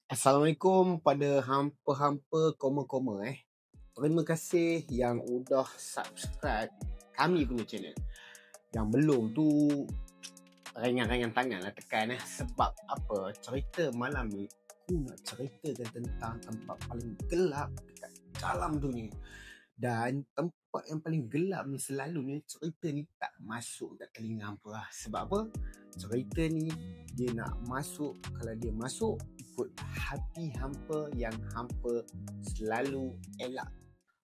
Assalamualaikum pada hampa-hampa koma-koma. Terima kasih yang udah subscribe kami punya channel. Yang belum tu ringan-ringan tangan lah tekan Sebab apa? Cerita malam ni aku nak ceritakan tentang tempat paling gelap dekat dalam dunia. Dan tempat yang paling gelap ni selalunya cerita ni tak masuk kat telinga hampa lah. Sebab apa? Cerita ni dia nak masuk, kalau dia masuk ikut hati hampa yang hampa selalu elak.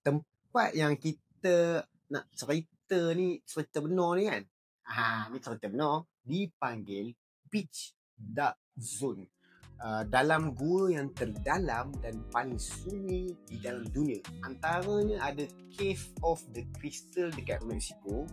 Tempat yang kita nak cerita ni, cerita benar ni kan, ni cerita benar, dipanggil Beach Dark Zone. Dalam gua yang terdalam dan paling sunyi di dalam dunia. Antaranya ada Cave of the Crystal dekat Mexico,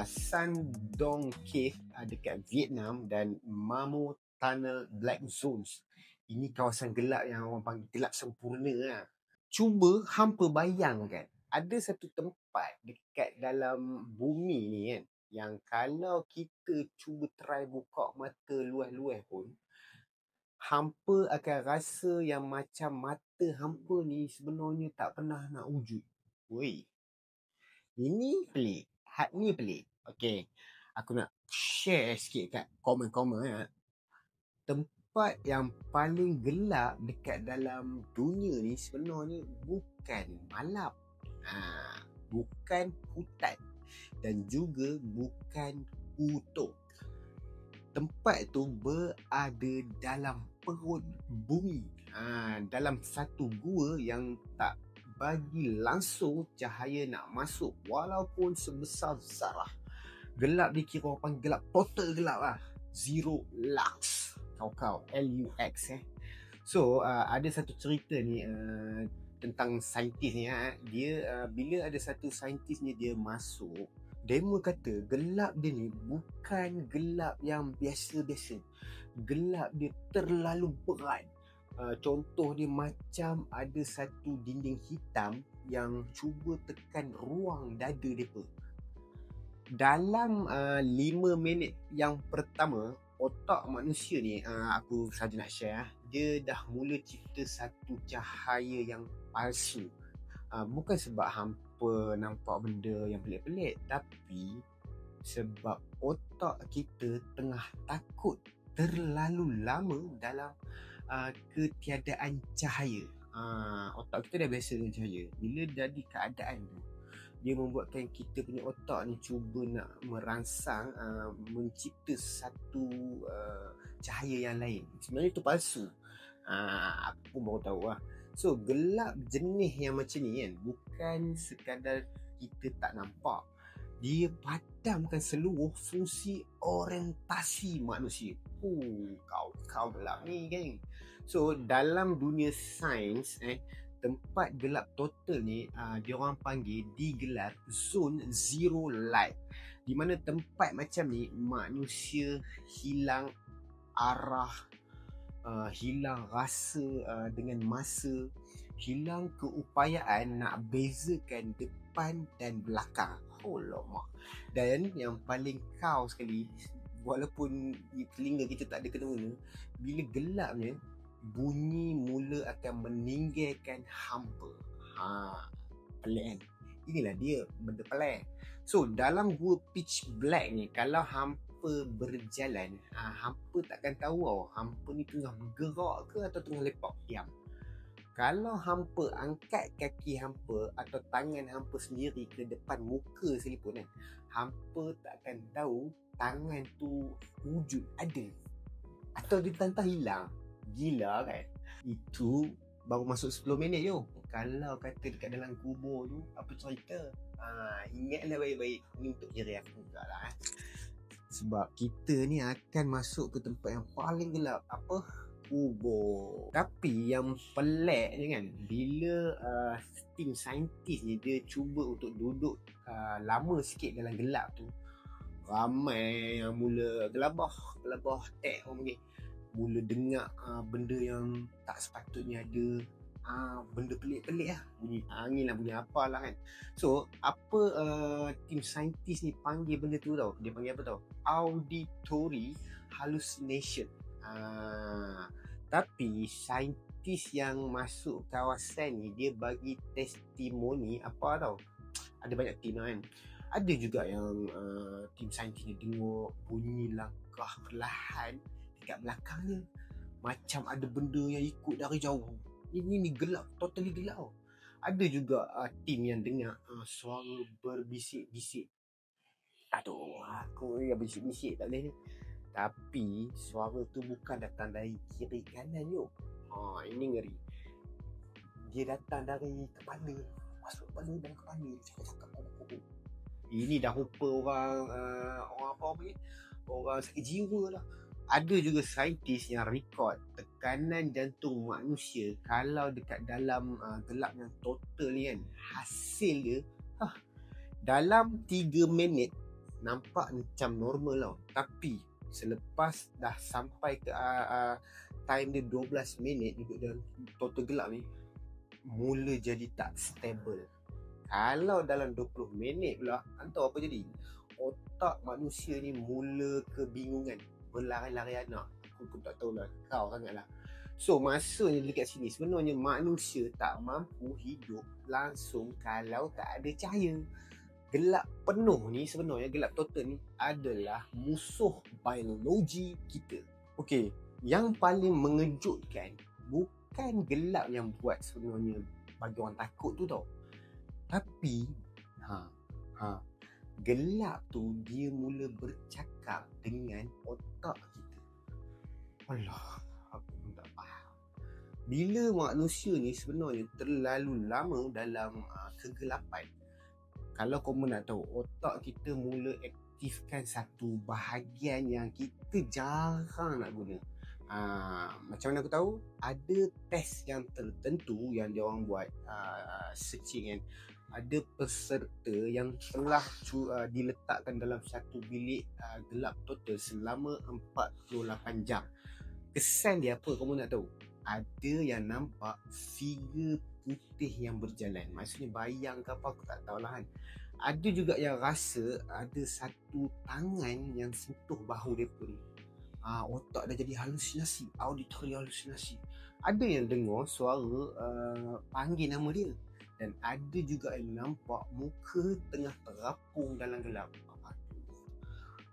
Sandong Cave dekat Vietnam, dan Mamo Tunnel Black Zones. Ini kawasan gelap yang orang panggil gelap sempurna lah. Cuba hampa bayangkan, ada satu tempat dekat dalam bumi ni kan, yang kalau kita cuba try buka mata luas-luas pun, hampa akan rasa yang macam mata hampa ni sebenarnya tak pernah nak wujud. Woi, ini pelik. Ni pelik. Okay, aku nak share sikit kat komen-komen ya. Tempat yang paling gelap dekat dalam dunia ni sebenarnya bukan malam, bukan hutan, dan juga bukan kutub. Tempat tu berada dalam perut bumi, dalam satu gua yang tak bagi langsung cahaya nak masuk walaupun sebesar zarah. Gelap dikira orang gelap, total gelap lah. Zero lux. Kau Lux So ada satu cerita ni tentang saintis ni. Dia bila ada satu saintis ni dia masuk, demo kata gelap dia ni bukan gelap yang biasa-biasa. Gelap dia terlalu berat. Contoh dia macam ada satu dinding hitam yang cuba tekan ruang dada mereka. Dalam 5 minit yang pertama, otak manusia ni, aku saja nak share, dia dah mula cipta satu cahaya yang palsu. Bukan sebab hampa nampak benda yang pelik-pelik, tapi sebab otak kita tengah takut terlalu lama dalam ketiadaan cahaya. Otak kita dah biasa dengan cahaya. Bila jadi keadaan tu, dia membuatkan kita punya otak ni cuba nak merangsang, mencipta satu cahaya yang lain. Sebenarnya itu palsu. Aku pun baru tahu lah. So gelap jenis yang macam ni kan, bukan sekadar kita tak nampak, dia padamkan seluruh fungsi orientasi manusia. Kau gelap ni kan. So dalam dunia sains, tempat gelap total ni dia orang panggil, digelar zone zero light, di mana tempat macam ni manusia hilang arah, hilang rasa dengan masa, hilang keupayaan nak bezakan depan dan belakang. Lama. Dan yang paling kau sekali, walaupun telinga kita tak ada kena-mena, bila gelapnya bunyi mula akan meninggalkan hampa. Pelik kan? Inilah dia benda pelik. So dalam gua pitch black ni, kalau hampa berjalan, hampa takkan tahu hampa ni tengah bergerak ke atau tengah lepak diam. Kalau hampa angkat kaki hampa atau tangan hampa sendiri ke depan muka sekalipun kan, hampa takkan tahu tangan tu wujud ada, atau dia tantang hilang. Gila kan? Itu baru masuk 10 minit je. Kalau kata dekat dalam kubur tu, apa cerita? Ingatlah baik-baik. Ni untuk diri aku juga lah. Sebab kita ni akan masuk ke tempat yang paling gelap. Apa? Kubur. Tapi yang pelik je kan, bila tim saintis ni dia cuba untuk duduk lama sikit dalam gelap tu, ramai yang mula gelabah tek orang panggil. Mula dengar benda yang tak sepatutnya ada, benda pelik-pelik lah, bunyi angin lah, bunyi apalah kan. So apa tim saintis ni panggil benda tu tau, dia panggil apa tau? Auditory hallucination. Tapi saintis yang masuk kawasan ni, dia bagi testimoni apa tau. Ada banyak tim kan. Ada juga yang tim saintis ni tengok bunyi langkah perlahan dekat belakangnya, macam ada benda yang ikut dari jauh. Ini gelap, totally gelap tau. Ada juga tim yang dengar suara berbisik-bisik. Aduh, aku yang bisik-bisik tak boleh ni. Tapi suara tu bukan datang dari kiri kanan yuk. Ini ngeri. Dia datang dari kepala. Masuk kepala dan kepala. Cakap-cakap. Ini dah rupa orang apa ni? Orang sakit jiwa lah. Ada juga saintis yang rekod tekanan jantung manusia kalau dekat dalam gelap yang total ni kan. Hasil dia dalam 3 minit nampak macam normal tau. Tapi selepas dah sampai ke time dia 12 minit duduk dalam total gelap ni, mula jadi tak stable. Kalau dalam 20 minit pula, entah apa jadi, otak manusia ni mula kebingungan, berlari-lari anak. Aku pun tak tahulah, kau sangatlah. So masanya dekat sini sebenarnya manusia tak mampu hidup langsung kalau tak ada cahaya. Gelap penuh ni sebenarnya, gelap total ni adalah musuh biologi kita. Okey, yang paling mengejutkan bukan gelap yang buat sebenarnya bagi orang takut tu tau. Tapi gelap tu dia mula bercakap dengan otak kita. Alah, aku pun tak faham. Bila manusia ni sebenarnya terlalu lama dalam kegelapan, kalau korang nak tahu, otak kita mula aktifkan satu bahagian yang kita jarang nak guna. Macam mana aku tahu? Ada test yang tertentu yang dia orang buat searching kan. Ada peserta yang telah diletakkan dalam satu bilik gelap total selama 48 jam. Kesan dia apa kamu nak tahu? Ada yang nampak figure putih yang berjalan. Maksudnya bayang ke apa, aku tak tahulah kan. Ada juga yang rasa ada satu tangan yang sentuh bahu mereka ni. Otak dah jadi halusinasi, auditory halusinasi. Ada yang dengar suara panggil nama dia. Dan ada juga yang nampak muka tengah terapung dalam gelap.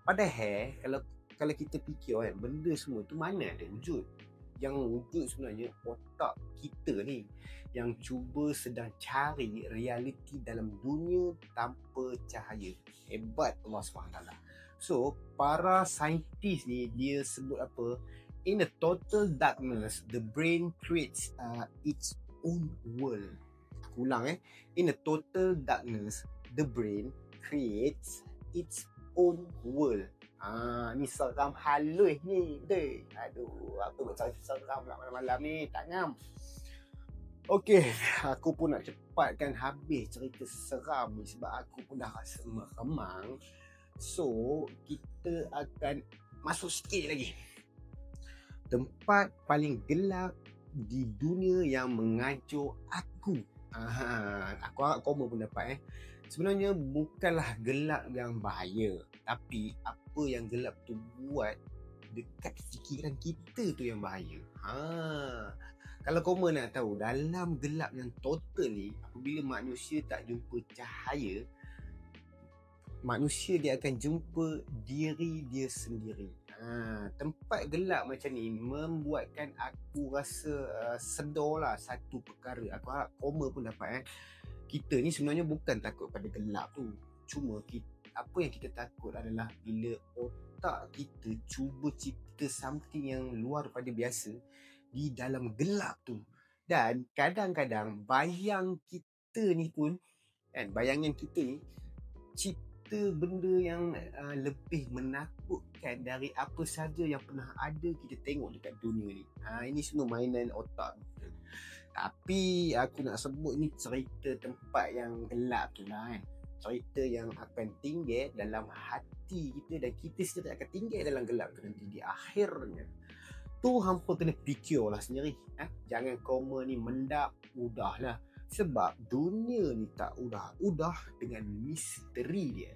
Padahal kalau kita fikir kan, benda semua tu mana ada wujud. Yang wujud sebenarnya otak kita ni yang cuba sedang cari realiti dalam dunia tanpa cahaya. Hebat Allah SWT. So, para saintis ni dia sebut apa? In a total darkness, the brain creates its own world. Aku ulang In a total darkness, the brain creates its own world. Ni seram halus ni, betul. Aduh, apa buat seram lah malam-malam ni, tak ngam. Okey, aku pun nak cepatkan habis cerita seram ni sebab aku pun dah rasa meremang. So, kita akan masuk sikit lagi. Tempat paling gelap di dunia yang mengajuk aku. Aku harap korang pun dapat Sebenarnya bukanlah gelap yang bahaya, tapi apa yang gelap tu buat dekat fikiran kita tu yang bahaya. Kalau korang nak tahu, dalam gelap yang total ni, apabila manusia tak jumpa cahaya, manusia dia akan jumpa diri dia sendiri. Tempat gelap macam ni membuatkan aku rasa sedar lah satu perkara. Aku harap korang pun dapat kita ni sebenarnya bukan takut pada gelap tu. Cuma apa yang kita takut adalah bila otak kita cuba cipta something yang luar daripada biasa di dalam gelap tu. Dan kadang-kadang bayangan kita ni cipta benda yang lebih menakutkan dari apa saja yang pernah ada kita tengok dekat dunia ni. Ini semua mainan otak. Tapi aku nak sebut ni cerita tempat yang gelap tu lah Cerita yang akan tinggal dalam hati kita dan kita sendiri akan tinggal dalam gelap tu nanti di akhirnya. Tu hampa kena fikir lah sendiri. Jangan koma ni mendak, udahlah. Sebab dunia ni tak udah-udah dengan misteri dia.